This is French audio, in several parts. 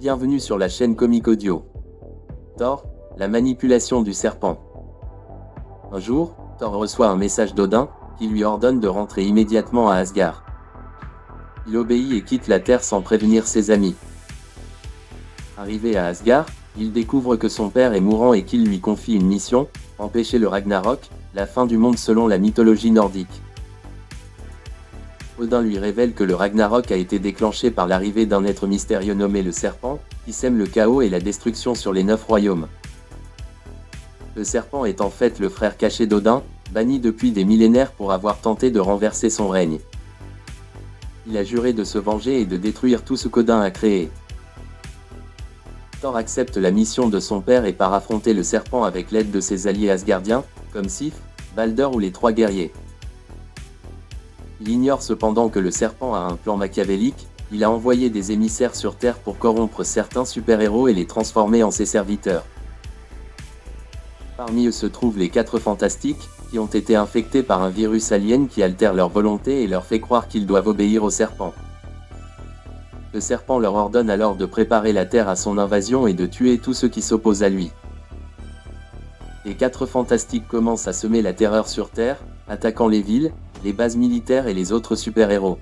Bienvenue sur la chaîne Comic Audio. Thor, la manipulation du serpent. Un jour, Thor reçoit un message d'Odin, qui lui ordonne de rentrer immédiatement à Asgard. Il obéit et quitte la Terre sans prévenir ses amis. Arrivé à Asgard, il découvre que son père est mourant et qu'il lui confie une mission, empêcher le Ragnarok, la fin du monde selon la mythologie nordique. Odin lui révèle que le Ragnarok a été déclenché par l'arrivée d'un être mystérieux nommé le Serpent, qui sème le chaos et la destruction sur les 9 royaumes. Le Serpent est en fait le frère caché d'Odin, banni depuis des millénaires pour avoir tenté de renverser son règne. Il a juré de se venger et de détruire tout ce qu'Odin a créé. Thor accepte la mission de son père et part affronter le Serpent avec l'aide de ses alliés asgardiens, comme Sif, Balder ou les 3 guerriers. Il ignore cependant que le Serpent a un plan machiavélique, il a envoyé des émissaires sur Terre pour corrompre certains super-héros et les transformer en ses serviteurs. Parmi eux se trouvent les 4 Fantastiques, qui ont été infectés par un virus alien qui altère leur volonté et leur fait croire qu'ils doivent obéir au Serpent. Le Serpent leur ordonne alors de préparer la Terre à son invasion et de tuer tous ceux qui s'opposent à lui. Les 4 Fantastiques commencent à semer la terreur sur Terre, attaquant les villes, les bases militaires et les autres super-héros.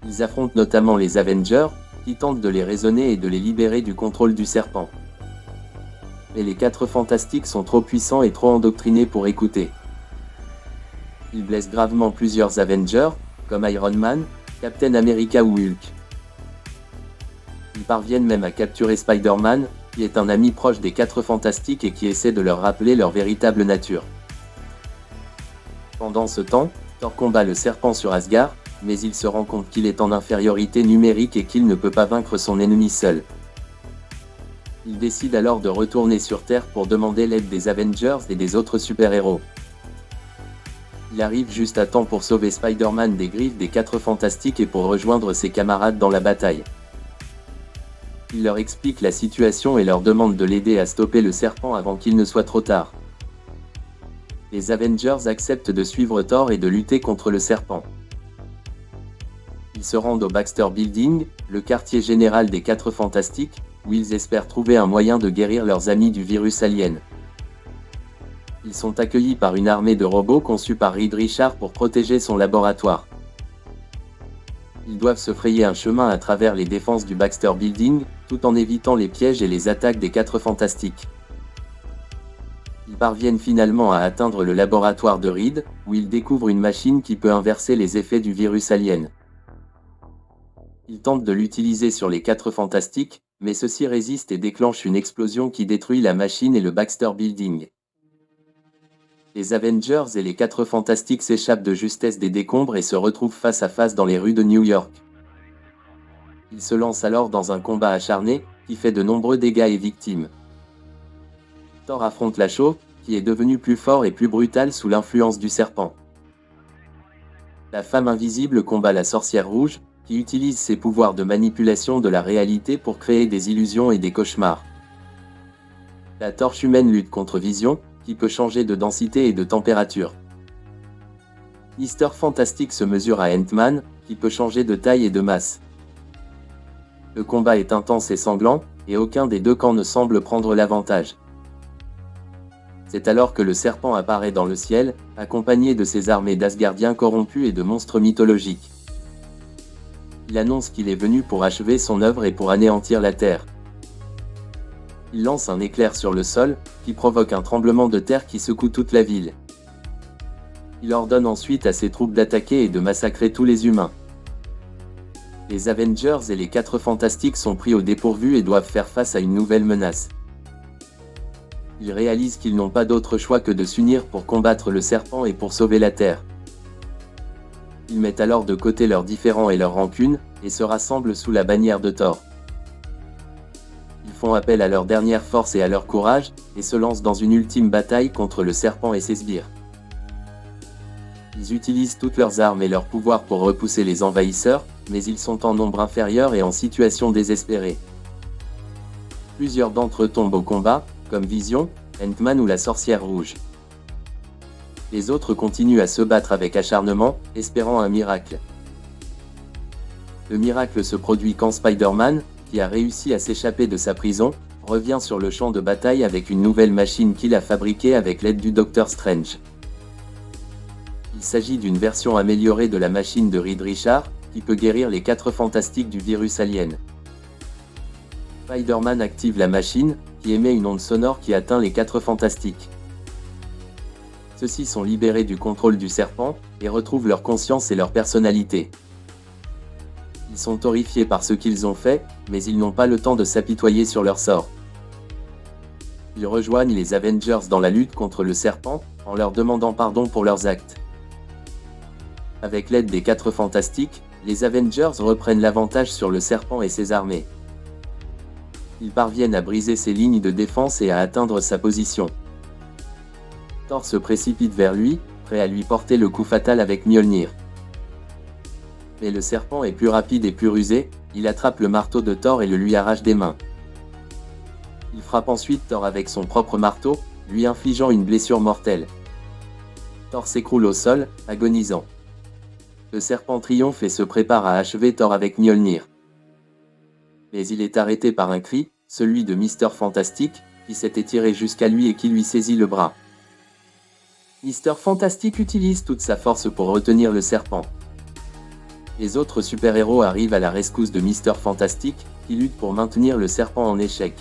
Ils affrontent notamment les Avengers, qui tentent de les raisonner et de les libérer du contrôle du Serpent. Mais les 4 Fantastiques sont trop puissants et trop endoctrinés pour écouter. Ils blessent gravement plusieurs Avengers, comme Iron Man, Captain America ou Hulk. Ils parviennent même à capturer Spider-Man, qui est un ami proche des 4 Fantastiques et qui essaie de leur rappeler leur véritable nature. Pendant ce temps, Thor combat le Serpent sur Asgard, mais il se rend compte qu'il est en infériorité numérique et qu'il ne peut pas vaincre son ennemi seul. Il décide alors de retourner sur Terre pour demander l'aide des Avengers et des autres super-héros. Il arrive juste à temps pour sauver Spider-Man des griffes des 4 Fantastiques et pour rejoindre ses camarades dans la bataille. Il leur explique la situation et leur demande de l'aider à stopper le Serpent avant qu'il ne soit trop tard. Les Avengers acceptent de suivre Thor et de lutter contre le Serpent. Ils se rendent au Baxter Building, le quartier général des 4 Fantastiques, où ils espèrent trouver un moyen de guérir leurs amis du virus alien. Ils sont accueillis par une armée de robots conçus par Reed Richards pour protéger son laboratoire. Ils doivent se frayer un chemin à travers les défenses du Baxter Building, tout en évitant les pièges et les attaques des 4 Fantastiques. Ils parviennent finalement à atteindre le laboratoire de Reed, où ils découvrent une machine qui peut inverser les effets du virus alien. Ils tentent de l'utiliser sur les 4 Fantastiques, mais ceux-ci résistent et déclenchent une explosion qui détruit la machine et le Baxter Building. Les Avengers et les 4 Fantastiques s'échappent de justesse des décombres et se retrouvent face à face dans les rues de New York. Ils se lancent alors dans un combat acharné, qui fait de nombreux dégâts et victimes. Thor affronte la Chauve, qui est devenu plus fort et plus brutal sous l'influence du Serpent. La femme invisible combat la sorcière rouge, qui utilise ses pouvoirs de manipulation de la réalité pour créer des illusions et des cauchemars. La torche humaine lutte contre Vision, qui peut changer de densité et de température. Mr. Fantastic se mesure à Ant-Man, qui peut changer de taille et de masse. Le combat est intense et sanglant, et aucun des deux camps ne semble prendre l'avantage. C'est alors que le Serpent apparaît dans le ciel, accompagné de ses armées d'Asgardiens corrompus et de monstres mythologiques. Il annonce qu'il est venu pour achever son œuvre et pour anéantir la Terre. Il lance un éclair sur le sol, qui provoque un tremblement de terre qui secoue toute la ville. Il ordonne ensuite à ses troupes d'attaquer et de massacrer tous les humains. Les Avengers et les 4 Fantastiques sont pris au dépourvu et doivent faire face à une nouvelle menace. Ils réalisent qu'ils n'ont pas d'autre choix que de s'unir pour combattre le Serpent et pour sauver la Terre. Ils mettent alors de côté leurs différends et leurs rancunes, et se rassemblent sous la bannière de Thor. Ils font appel à leur dernière force et à leur courage, et se lancent dans une ultime bataille contre le Serpent et ses sbires. Ils utilisent toutes leurs armes et leurs pouvoirs pour repousser les envahisseurs, mais ils sont en nombre inférieur et en situation désespérée. Plusieurs d'entre eux tombent au combat, comme Vision, Ant-Man ou la sorcière rouge. Les autres continuent à se battre avec acharnement, espérant un miracle. Le miracle se produit quand Spider-Man, qui a réussi à s'échapper de sa prison, revient sur le champ de bataille avec une nouvelle machine qu'il a fabriquée avec l'aide du Docteur Strange. Il s'agit d'une version améliorée de la machine de Reed Richards, qui peut guérir les 4 fantastiques du virus alien. Spider-Man active la machine, qui émet une onde sonore qui atteint les 4 fantastiques. Ceux-ci sont libérés du contrôle du serpent, et retrouvent leur conscience et leur personnalité. Ils sont horrifiés par ce qu'ils ont fait, mais ils n'ont pas le temps de s'apitoyer sur leur sort. Ils rejoignent les Avengers dans la lutte contre le serpent, en leur demandant pardon pour leurs actes. Avec l'aide des 4 fantastiques, les Avengers reprennent l'avantage sur le serpent et ses armées. Ils parviennent à briser ses lignes de défense et à atteindre sa position. Thor se précipite vers lui, prêt à lui porter le coup fatal avec Mjolnir. Mais le serpent est plus rapide et plus rusé, il attrape le marteau de Thor et le lui arrache des mains. Il frappe ensuite Thor avec son propre marteau, lui infligeant une blessure mortelle. Thor s'écroule au sol, agonisant. Le serpent triomphe et se prépare à achever Thor avec Mjolnir. Mais il est arrêté par un cri, celui de Mister Fantastic, qui s'est étiré jusqu'à lui et qui lui saisit le bras. Mister Fantastic utilise toute sa force pour retenir le serpent. Les autres super-héros arrivent à la rescousse de Mister Fantastic, qui lutte pour maintenir le serpent en échec.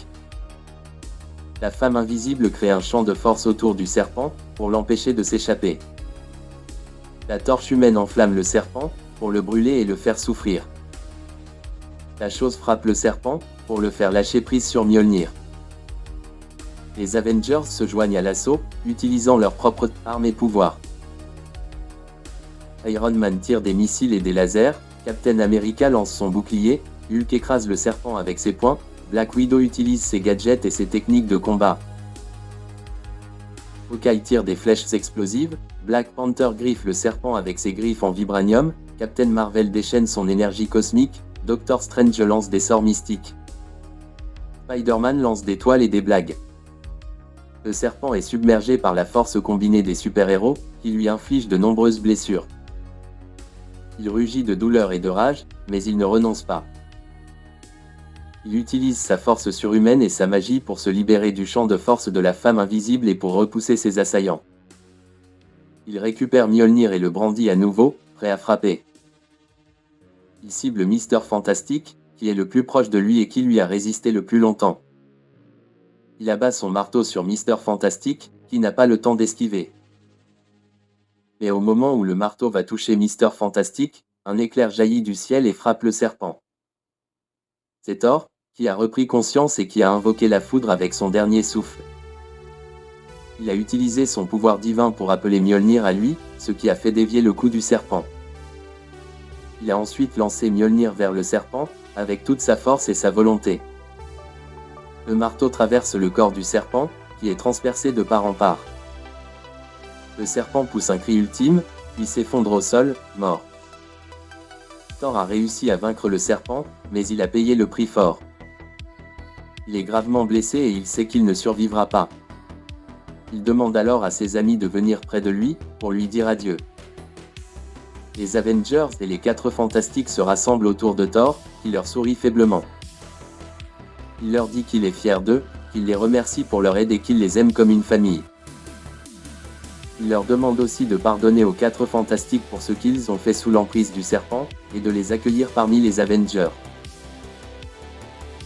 La femme invisible crée un champ de force autour du serpent, pour l'empêcher de s'échapper. La torche humaine enflamme le serpent, pour le brûler et le faire souffrir. La chose frappe le serpent, pour le faire lâcher prise sur Mjolnir. Les Avengers se joignent à l'assaut, utilisant leurs propres armes et pouvoirs. Iron Man tire des missiles et des lasers, Captain America lance son bouclier, Hulk écrase le serpent avec ses poings, Black Widow utilise ses gadgets et ses techniques de combat. Hawkeye tire des flèches explosives, Black Panther griffe le serpent avec ses griffes en vibranium, Captain Marvel déchaîne son énergie cosmique, Doctor Strange lance des sorts mystiques. Spider-Man lance des toiles et des blagues. Le serpent est submergé par la force combinée des super-héros, qui lui infligent de nombreuses blessures. Il rugit de douleur et de rage, mais il ne renonce pas. Il utilise sa force surhumaine et sa magie pour se libérer du champ de force de la femme invisible et pour repousser ses assaillants. Il récupère Mjolnir et le brandit à nouveau, prêt à frapper. Il cible Mister Fantastic, qui est le plus proche de lui et qui lui a résisté le plus longtemps. Il abat son marteau sur Mister Fantastic, qui n'a pas le temps d'esquiver. Mais au moment où le marteau va toucher Mister Fantastic, un éclair jaillit du ciel et frappe le serpent. C'est Thor, qui a repris conscience et qui a invoqué la foudre avec son dernier souffle. Il a utilisé son pouvoir divin pour appeler Mjolnir à lui, ce qui a fait dévier le coup du serpent. Il a ensuite lancé Mjolnir vers le serpent, avec toute sa force et sa volonté. Le marteau traverse le corps du serpent, qui est transpercé de part en part. Le serpent pousse un cri ultime, puis s'effondre au sol, mort. Thor a réussi à vaincre le serpent, mais il a payé le prix fort. Il est gravement blessé et il sait qu'il ne survivra pas. Il demande alors à ses amis de venir près de lui, pour lui dire adieu. Les Avengers et les 4 Fantastiques se rassemblent autour de Thor, qui leur sourit faiblement. Il leur dit qu'il est fier d'eux, qu'il les remercie pour leur aide et qu'il les aime comme une famille. Il leur demande aussi de pardonner aux 4 Fantastiques pour ce qu'ils ont fait sous l'emprise du serpent, et de les accueillir parmi les Avengers.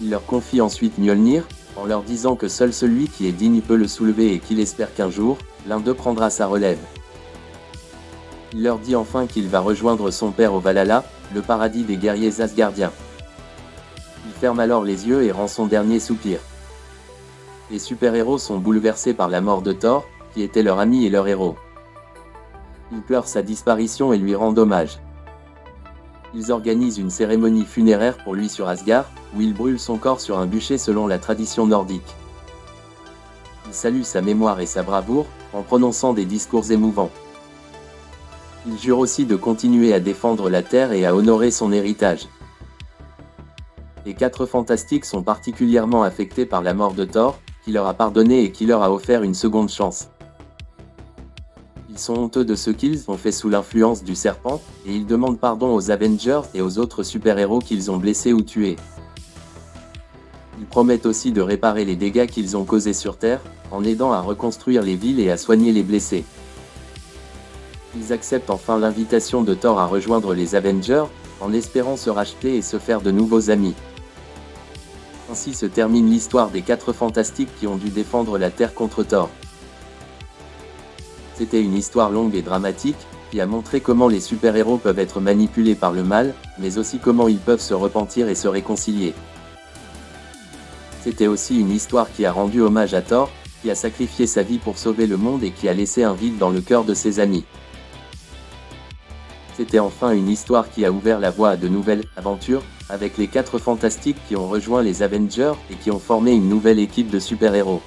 Il leur confie ensuite Mjolnir, en leur disant que seul celui qui est digne peut le soulever et qu'il espère qu'un jour, l'un d'eux prendra sa relève. Il leur dit enfin qu'il va rejoindre son père au Valhalla, le paradis des guerriers asgardiens. Il ferme alors les yeux et rend son dernier soupir. Les super-héros sont bouleversés par la mort de Thor, qui était leur ami et leur héros. Ils pleurent sa disparition et lui rendent hommage. Ils organisent une cérémonie funéraire pour lui sur Asgard, où ils brûlent son corps sur un bûcher selon la tradition nordique. Ils saluent sa mémoire et sa bravoure, en prononçant des discours émouvants. Ils jurent aussi de continuer à défendre la Terre et à honorer son héritage. Les 4 Fantastiques sont particulièrement affectés par la mort de Thor, qui leur a pardonné et qui leur a offert une seconde chance. Ils sont honteux de ce qu'ils ont fait sous l'influence du serpent, et ils demandent pardon aux Avengers et aux autres super-héros qu'ils ont blessés ou tués. Ils promettent aussi de réparer les dégâts qu'ils ont causés sur Terre, en aidant à reconstruire les villes et à soigner les blessés. Ils acceptent enfin l'invitation de Thor à rejoindre les Avengers, en espérant se racheter et se faire de nouveaux amis. Ainsi se termine l'histoire des 4 Fantastiques qui ont dû défendre la Terre contre Thor. C'était une histoire longue et dramatique, qui a montré comment les super-héros peuvent être manipulés par le mal, mais aussi comment ils peuvent se repentir et se réconcilier. C'était aussi une histoire qui a rendu hommage à Thor, qui a sacrifié sa vie pour sauver le monde et qui a laissé un vide dans le cœur de ses amis. C'était enfin une histoire qui a ouvert la voie à de nouvelles aventures, avec les 4 Fantastiques qui ont rejoint les Avengers et qui ont formé une nouvelle équipe de super-héros.